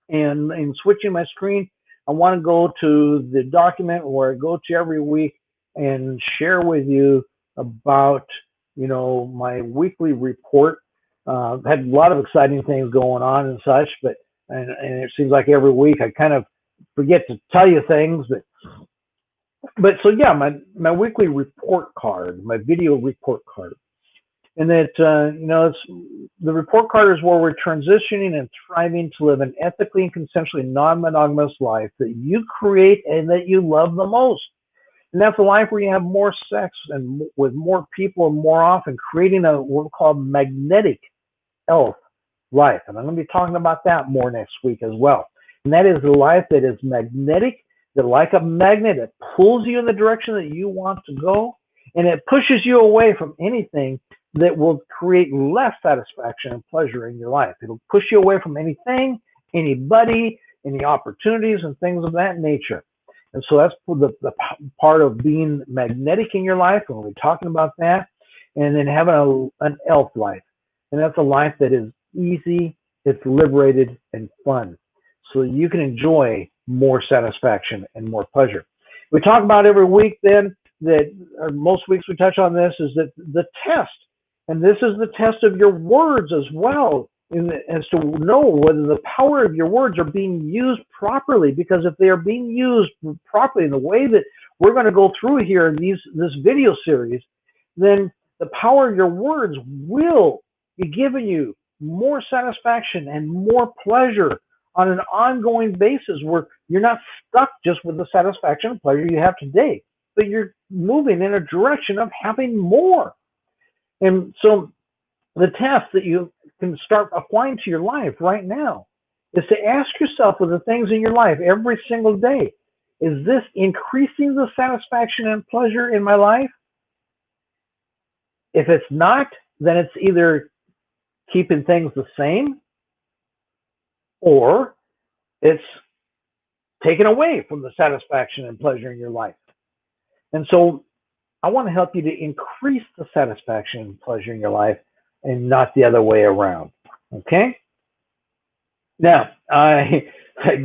and in switching my screen, I want to go to the document where I go to every week and share with you about, my weekly report. Had a lot of exciting things going on and such, but and it seems like every week I kind of forget to tell you things, but so yeah, my weekly report card, my video report card, and that it's the report card is where we're transitioning and thriving to live an ethically and consensually non-monogamous life that you create and that you love the most. And that's a life where you have more sex and with more people and more often, creating what we call magnetic health life. And I'm going to be talking about that more next week as well. And that is a life that is magnetic, that like a magnet, it pulls you in the direction that you want to go, and it pushes you away from anything that will create less satisfaction and pleasure in your life. It'll push you away from anything, anybody, any opportunities, and things of that nature. And so that's the part of being magnetic in your life, and we're talking about that, and then having an elf life. And that's a life that is easy, it's liberated, and fun. So you can enjoy more satisfaction and more pleasure. We talk about every week then that, or most weeks we touch on this, is that the test, and this is the test of your words as well, as to know whether the power of your words are being used properly. Because if they are being used properly in the way that we're going to go through here in this video series, then the power of your words will be giving you more satisfaction and more pleasure on an ongoing basis, where you're not stuck just with the satisfaction and pleasure you have today, but you're moving in a direction of having more. And so the test that you can start applying to your life right now is to ask yourself, with the things in your life every single day, is this increasing the satisfaction and pleasure in my life? If it's not, then it's either keeping things the same, or it's taken away from the satisfaction and pleasure in your life. And so I want to help you to increase the satisfaction and pleasure in your life, and not the other way around. Okay? Now, I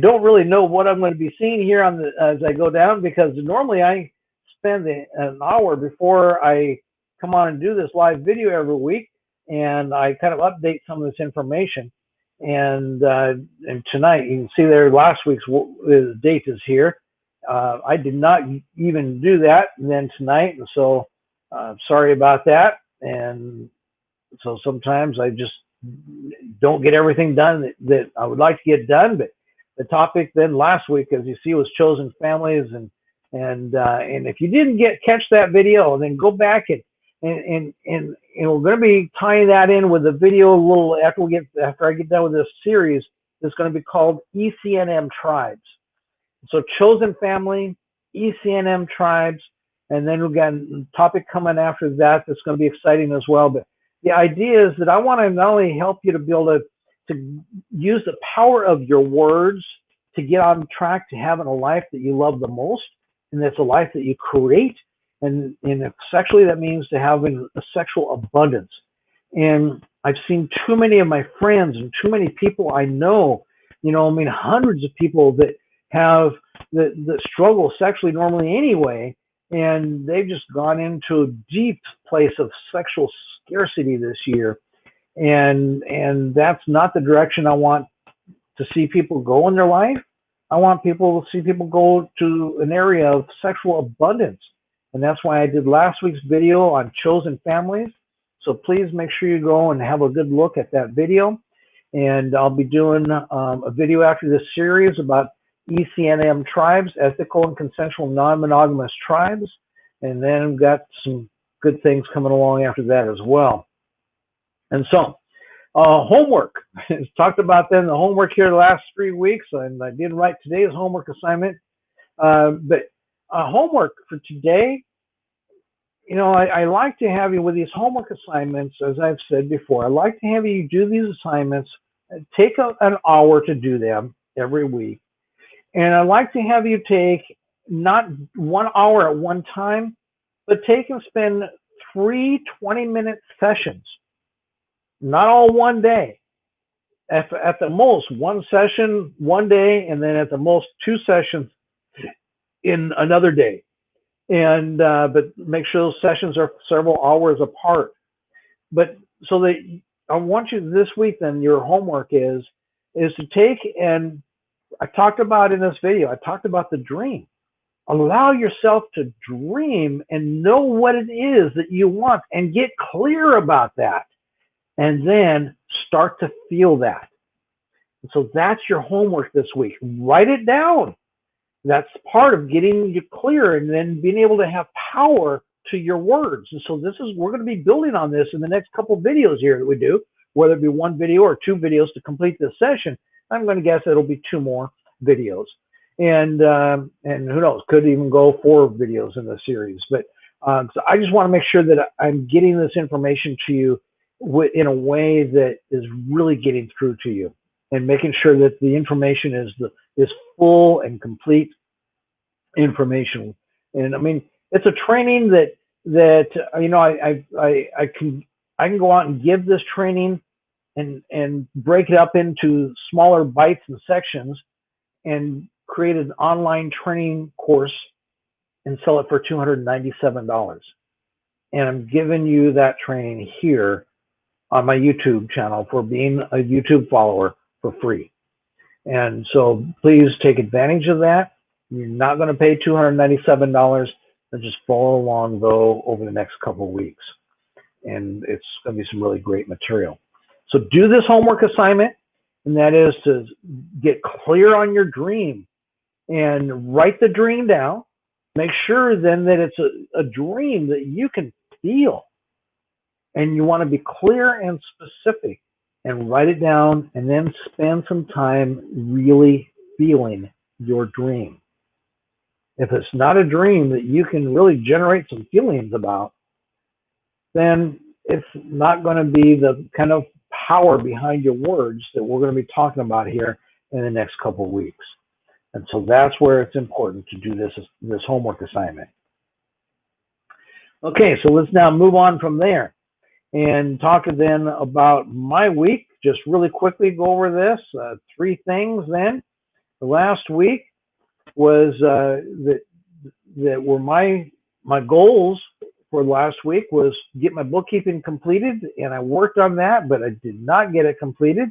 don't really know what I'm going to be seeing here as I go down, because normally I spend an hour before I come on and do this live video every week, and I kind of update some of this information. And tonight, you can see there last week's date is here. I did not even do that then tonight, and so sorry about that. And so sometimes I just don't get everything done that I would like to get done. But the topic then last week, as you see, was chosen families, and if you didn't catch that video, then go back and we're going to be tying that in with the video a little after I get done with this series. It's going to be called ECNM tribes. So chosen family, ECNM tribes, and then we've got a topic coming after that that's going to be exciting as well. But the idea is that I want to not only help you to be able to use the power of your words to get on track to having a life that you love the most, and that's a life that you create. And sexually, that means to having a sexual abundance. And I've seen too many of my friends and too many people I know, hundreds of people that have that struggle sexually normally anyway, and they've just gone into a deep place of sexual scarcity this year. And that's not the direction I want to see people go in their life. I want people to see people go to an area of sexual abundance. And that's why I did last week's video on chosen families. So please make sure you go and have a good look at that video. And I'll be doing a video after this series about ECNM tribes, ethical and consensual non-monogamous tribes. And then we've got some good things coming along after that as well. And so homework. Talked about then the homework here the last 3 weeks, and I did write today's homework assignment. But homework for today, I like to have you with these homework assignments, as I've said before. I like to have you do these assignments Take an hour to do them every week. And I'd like to have you take not 1 hour at one time, but take and spend 3 20-minute sessions, not all one day. At the most, one session one day, and then at the most, 2 sessions in another day. And but make sure those sessions are several hours apart. But so that I want you this week, then your homework is to take, and I talked about in this video, I talked about the dream. Allow yourself to dream and know what it is that you want and get clear about that. And then start to feel that. And so that's your homework this week. Write it down. That's part of getting you clear and then being able to have power to your words. And so we're going to be building on this in the next couple of videos here that we do, whether it be one video or 2 videos to complete this session. I'm going to guess it'll be 2 more videos. And who knows, could even go 4 videos in the series. But so I just want to make sure that I'm getting this information to you in a way that is really getting through to you, and making sure that the information is full and complete information. And I mean, it's a training that you know, I can go out and give this training and break it up into smaller bites and sections and create an online training course and sell it for $297. And I'm giving you that training here on my YouTube channel for being a YouTube follower for free. And so please take advantage of that. You're not going to pay $297. And just follow along though over the next couple of weeks. And it's going to be some really great material. So do this homework assignment, and that is to get clear on your dream and write the dream down. Make sure then that it's a dream that you can feel. And you want to be clear and specific, and write it down, and then spend some time really feeling your dream. If it's not a dream that you can really generate some feelings about, then it's not going to be the kind of power behind your words that we're going to be talking about here in the next couple of weeks. And so that's where it's important to do this homework assignment. Okay, so let's now move on from there and talk then about my week. Just really quickly go over this. 3 things then. The last week was that were my goals for last week was get my bookkeeping completed, and I worked on that, but I did not get it completed.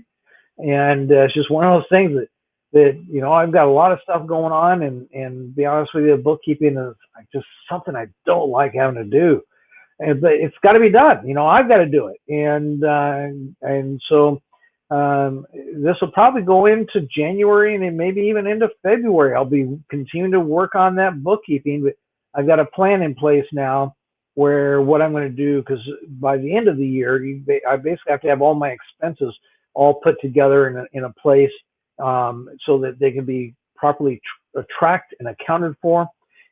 And it's just one of those things that you know, I've got a lot of stuff going on, and to be honest with you, bookkeeping is just something I don't like having to do. But it's got to be done. You know, I've got to do it. And so this will probably go into January and then maybe even into February. I'll be continuing to work on that bookkeeping, but I've got a plan in place now where what I'm going to do, because by the end of the year, I basically have to have all my expenses all put together in a place so that they can be properly tracked and accounted for.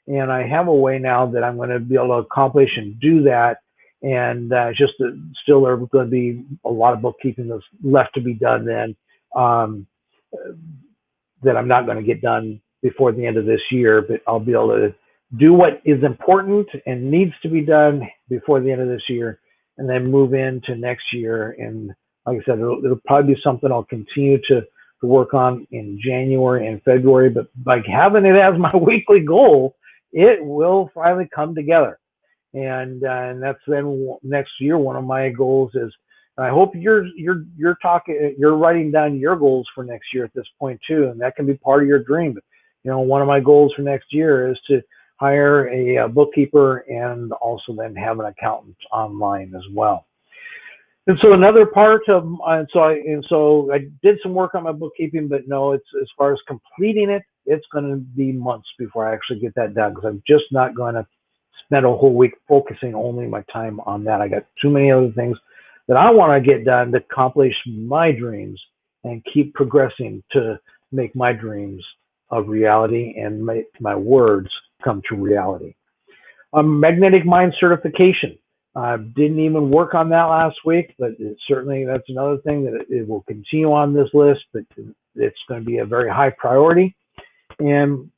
And I have a way now that I'm going to be able to accomplish and do that. And just still there's going to be a lot of bookkeeping that's left to be done then that I'm not going to get done before the end of this year, but I'll be able to do what is important and needs to be done before the end of this year, and then move into next year. And like I said, it'll probably be something I'll continue to work on in January and February, but by having it as my weekly goal, it will finally come together. And that's then next year, one of my goals is, and I hope you're writing down your goals for next year at this point too, and that can be part of your dream. But, you know, one of my goals for next year is to hire a bookkeeper and also then have an accountant online as well. And so another part of so I did some work on my bookkeeping, but no, it's as far as completing it, it's going to be months before I actually get that done, because I'm just not going to spend a whole week focusing only my time on that. I got too many other things that I want to get done to accomplish my dreams and keep progressing to make my dreams a reality and make my words come to reality. Magnetic Mind certification. Didn't even work on that last week, but certainly that's another thing that it will continue on this list, but it's going to be a very high priority. And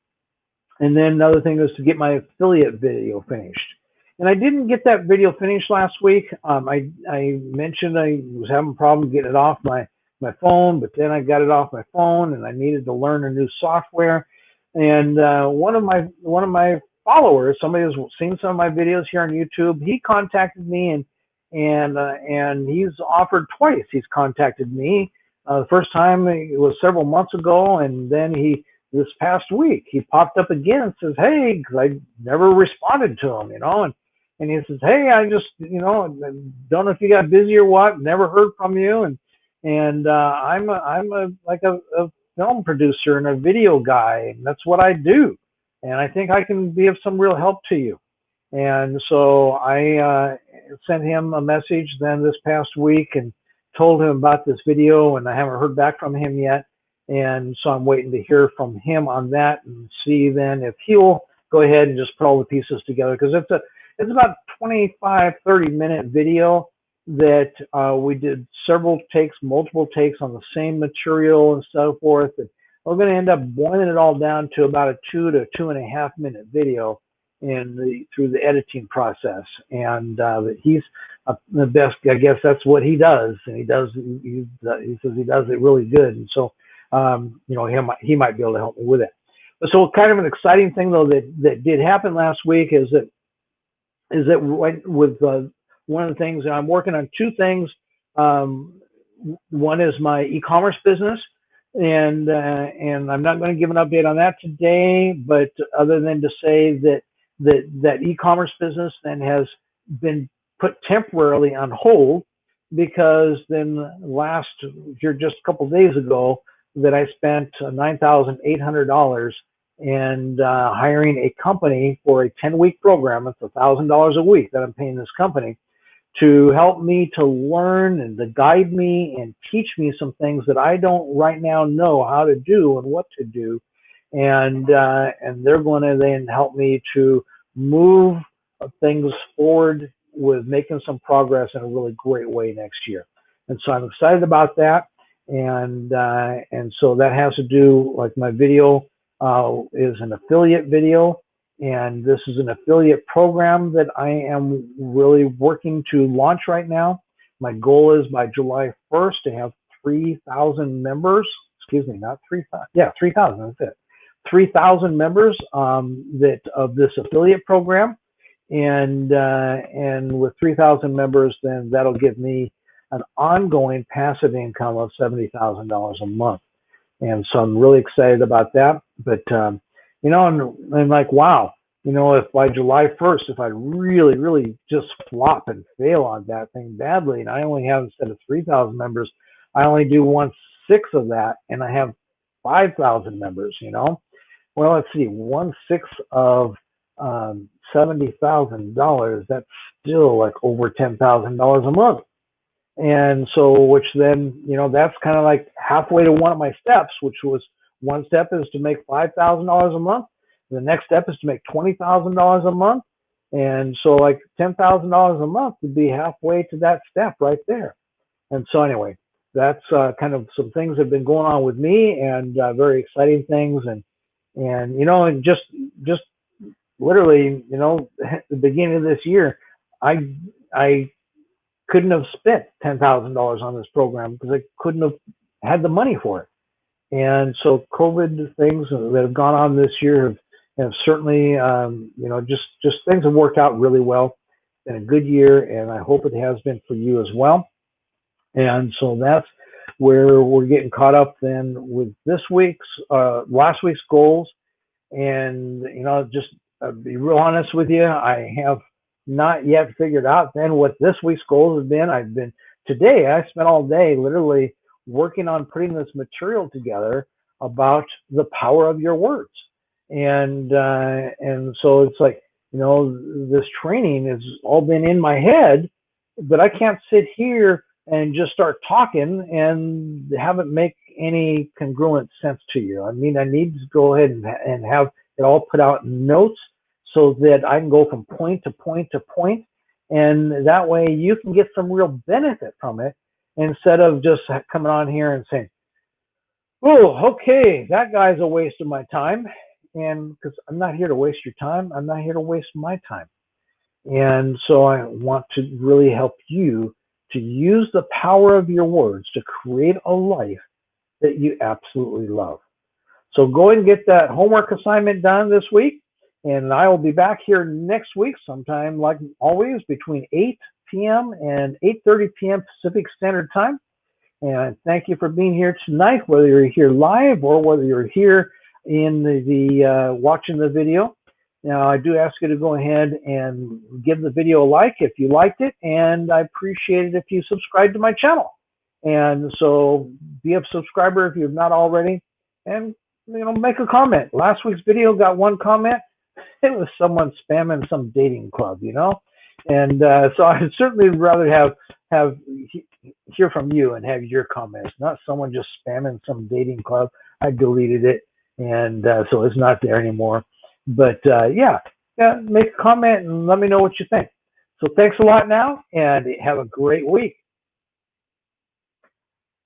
then another thing is to get my affiliate video finished. And I didn't get that video finished last week. I mentioned I was having a problem getting it off my phone, but then I got it off my phone and I needed to learn a new software. And one of my followers, somebody who's seen some of my videos here on YouTube, he contacted me and he's offered twice. He's contacted me. The first time it was several months ago, and then this past week he popped up again and says, "Hey," because I never responded to him, and he says, "Hey, I just, don't know if you got busy or what. Never heard from you, and I'm a film producer and a video guy, and that's what I do, and I think I can be of some real help to you." And so I sent him a message then this past week and told him about this video, and I haven't heard back from him yet. And so I'm waiting to hear from him on that and see then if he'll go ahead and just put all the pieces together, because it's about 25, 30-minute video that we did multiple takes on the same material and so forth. And we're going to end up boiling it all down to about a 2 to 2.5 minute video through the editing process. And he's the best. I guess that's what he does, and he says he does it really good. And so he might be able to help me with it. So kind of an exciting thing though that did happen last week is that with one of the things, and I'm working on two things. One is my e-commerce business, and I'm not going to give an update on that today, but other than to say that e-commerce business then has been put temporarily on hold, because then just a couple of days ago that I spent $9,800 and hiring a company for a 10-week program. It's $1,000 a week that I'm paying this company to help me to learn and to guide me and teach me some things that I don't right now know how to do and what to do. And they're going to then help me to move things forward with making some progress in a really great way next year. And so I'm excited about that. And so that has to do, like, my video is an affiliate video, and this is an affiliate program that I am really working to launch right now. My goal is by July 1st to have 3,000 members. Excuse me, not 3,000. Yeah, 3,000. That's it. 3,000 members of this affiliate program, and with 3,000 members, then that'll give me an ongoing passive income of $70,000 a month. And so I'm really excited about that. But, and like, wow, if by July 1st, if I really, really just flop and fail on that thing badly, and I only have, instead of 3,000 members, I only do 1/6 of that, and I have 5,000 members, Well, let's see, 1/6 of $70,000, that's still like over $10,000 a month. And so, which then, that's kind of like halfway to one of my steps, which was, one step is to make $5,000 a month. The next step is to make $20,000 a month. And so like $10,000 a month would be halfway to that step right there. And so anyway, that's kind of some things that have been going on with me, and very exciting things. And just literally, at the beginning of this year, I couldn't have spent $10,000 on this program because I couldn't have had the money for it. And so COVID things that have gone on this year have certainly, just things have worked out really well. It's been a good year, and I hope it has been for you as well. And so that's where we're getting caught up then with last week's goals. And, just be real honest with you, I have not yet figured out then what this week's goals have been. Today I spent all day literally working on putting this material together about the power of your words. And so it's like, this training has all been in my head, but I can't sit here and just start talking and have it make any congruent sense to you. I mean, I need to go ahead and have it all put out in notes so that I can go from point to point to point And that way you can get some real benefit from it instead of just coming on here and saying, oh, okay, that guy's a waste of my time. And because I'm not here to waste your time, I'm not here to waste my time. And so I want to really help you to use the power of your words to create a life that you absolutely love. So go and get that homework assignment done this week. And I will be back here next week sometime, like always, between 8 p.m. and 8:30 p.m. Pacific Standard Time. And thank you for being here tonight, whether you're here live or whether you're here in the watching the video. Now, I do ask you to go ahead and give the video a like if you liked it, and I appreciate it if you subscribe to my channel. And so be a subscriber if you've not already, and make a comment. Last week's video got one comment. It was someone spamming some dating club, and so I'd certainly rather have hear from you and have your comments, not someone just spamming some dating club. I deleted it, and so it's not there anymore. But yeah, make a comment and let me know what you think. So thanks a lot now, and have a great week.